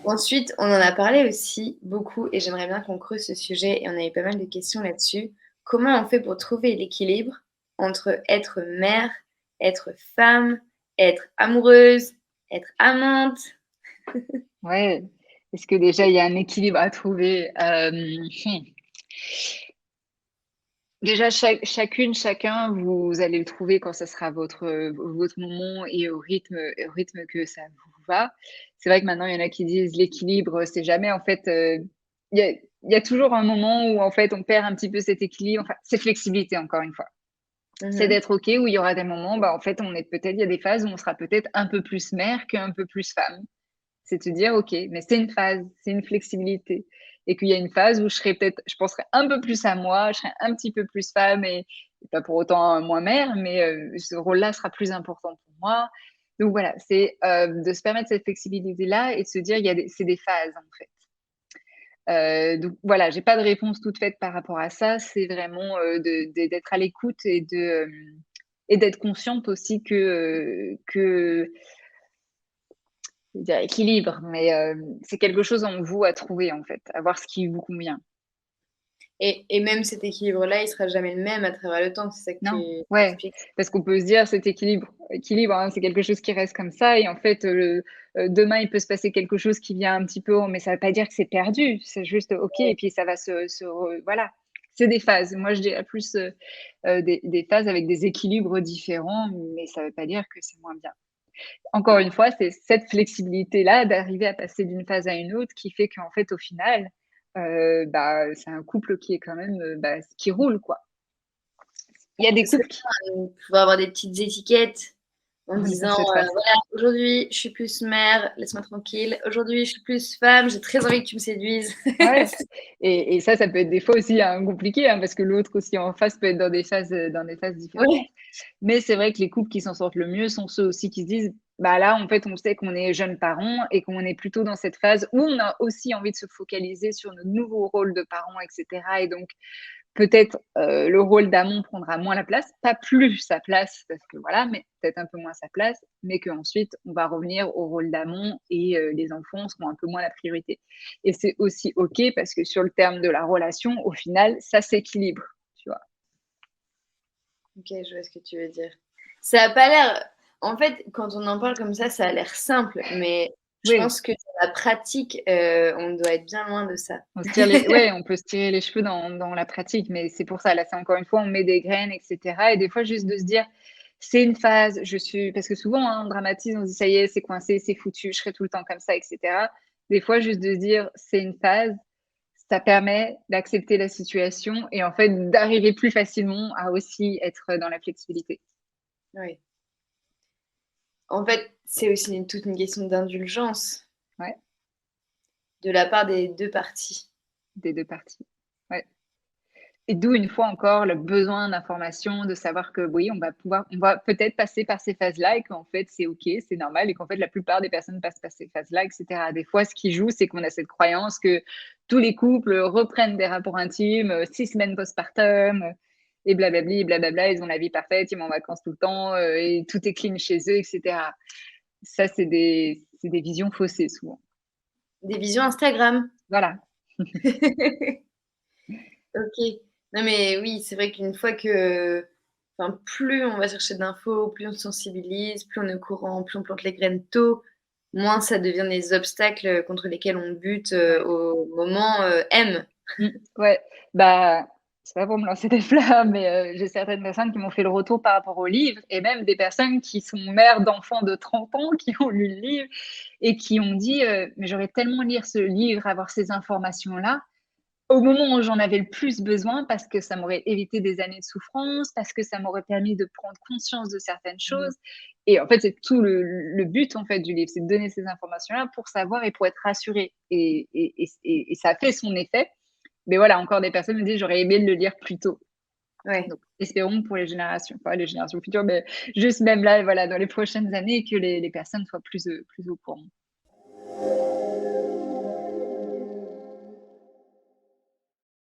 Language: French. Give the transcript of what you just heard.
Ensuite, on en a parlé aussi beaucoup et j'aimerais bien qu'on creuse ce sujet et on a eu pas mal de questions là-dessus. Comment on fait pour trouver l'équilibre entre être mère, être femme, être amoureuse, être amante? Ouais. Est-ce que déjà il y a un équilibre à trouver? Déjà chacun, vous allez le trouver quand ça sera votre moment et au rythme que ça vous va. C'est vrai que maintenant il y en a qui disent l'équilibre, c'est jamais en fait, il y a toujours un moment où en fait on perd un petit peu cet équilibre, enfin, c'est flexibilité encore une fois. C'est Mmh. d'être OK où il y aura des moments, bah, en fait on est peut-être il y a des phases où on sera peut-être un peu plus mère qu'un peu plus femme. C'est te dire: «OK, mais c'est une phase, c'est une flexibilité» et qu'il y a une phase où je penserai un peu plus à moi, je serai un petit peu plus femme et pas pour autant moins mère, mais ce rôle-là sera plus important pour moi. Donc voilà, c'est, de se permettre cette flexibilité-là et de se dire: «Il y a des c'est des phases, en fait». Donc voilà, j'ai pas de réponse toute faite par rapport à ça. C'est vraiment, d'être à l'écoute et d'être consciente aussi que je veux dire équilibre, mais c'est quelque chose en vous à trouver, en fait, à voir ce qui vous convient. Et même cet équilibre-là, il sera jamais le même à travers le temps, c'est ça que tu Non? Ouais, expliques? parce qu'on peut se dire cet équilibre, hein, c'est quelque chose qui reste comme ça et en fait, demain, il peut se passer quelque chose qui vient un petit peu mais ça veut pas dire que c'est perdu, c'est juste OK et puis ça va se re voilà. C'est des phases. Moi, je dirais plus, des phases avec des équilibres différents, mais ça veut pas dire que c'est moins bien. Encore une fois, c'est cette flexibilité-là d'arriver à passer d'une phase à une autre qui fait qu'en fait, au final, bah, c'est un couple qui est quand même, bah, qui roule, quoi. Il y a des Ce serait couples qui bien de pouvoir avoir des petites étiquettes en dans disant, cette phase. «Voilà, aujourd'hui, je suis plus mère, laisse-moi tranquille. Aujourd'hui, je suis plus femme, j'ai très envie que tu me séduises». Ouais et ça peut être des fois aussi, hein, compliqué, hein, parce que l'autre aussi en face peut être dans des phases différentes. Ouais, Mais c'est vrai que les couples qui s'en sortent le mieux sont ceux aussi qui se disent: «Bah, là, en fait, on sait qu'on est jeunes parents et qu'on est plutôt dans cette phase où on a aussi envie de se focaliser sur notre nouveau rôle de parents et cetera» et donc peut-être, le rôle d'amont prendra moins la place, pas plus sa place parce que voilà, mais peut-être un peu moins sa place, mais qu'ensuite on va revenir au rôle d'amont et les enfants seront un peu moins la priorité et c'est aussi OK parce que sur le terme de la relation, au final, ça s'équilibre, tu vois? OK, je vois ce que tu veux dire. Ça a pas l'air en fait, quand on en parle comme ça a l'air simple, mais je Oui, pense que dans la pratique, on doit être bien loin de ça. on peut se tirer les cheveux dans la pratique, mais c'est pour ça, là, c'est encore une fois, on met des graines et cetera et des fois juste de se dire: «C'est une phase, je suis» parce que souvent, hein, on dramatise, on se dit: «Ça y est, c'est coincé, c'est foutu, je serai tout le temps comme ça» et cetera. Des fois, juste de se dire: «C'est une phase», ça permet d'accepter la situation et en fait, d'arriver plus facilement à aussi être dans la flexibilité. Oui. En fait, c'est aussi toute une question d'indulgence Ouais, de la part des 2 parties. des 2 parties. Ouais. Et d'où une fois encore le besoin d'information, de savoir que oui, on va peut-être passer par ces phases-là et qu'en fait c'est OK, c'est normal et qu'en fait la plupart des personnes passent par ces phases-là et cetera. Des fois, ce qui joue, c'est qu'on a cette croyance que tous les couples reprennent des rapports intimes, 6 semaines postpartum, et blablabli et blablabla, ils ont la vie parfaite, ils vont en vacances tout le temps, et tout est clean chez eux et cetera. Ça, c'est des visions faussées souvent. Des visions Instagram. Voilà. OK. Non, mais oui, c'est vrai qu'une fois que enfin, plus on va chercher d'infos, plus on se sensibilise, plus on est au courant, plus on plante les graines tôt, moins ça devient des obstacles, contre lesquels on bute, Ouais. au moment, M. Mmh. Ouais, bah, c'est pas pour me lancer des fleurs, mais j'ai certaines personnes qui m'ont fait le retour par rapport au livre et même des personnes qui sont mères d'enfants de 30 ans, qui ont lu le livre et qui ont dit, «Mais j'aurais tellement lire ce livre, avoir ces informations-là, au moment où j'en avais le plus besoin parce que ça m'aurait évité des années de souffrance, parce que ça m'aurait permis de prendre conscience de certaines Mmh. choses» et en fait, c'est tout le but, en fait, du livre, c'est de donner ces informations-là pour savoir et pour être rassuré et ça a fait son effet mais voilà, encore des personnes me disent: «J'aurais aimé le lire plus tôt». Ouais. Donc espérons pour les générations, pas les générations futures, mais juste même là, voilà, dans les prochaines années que les personnes soient plus au courant.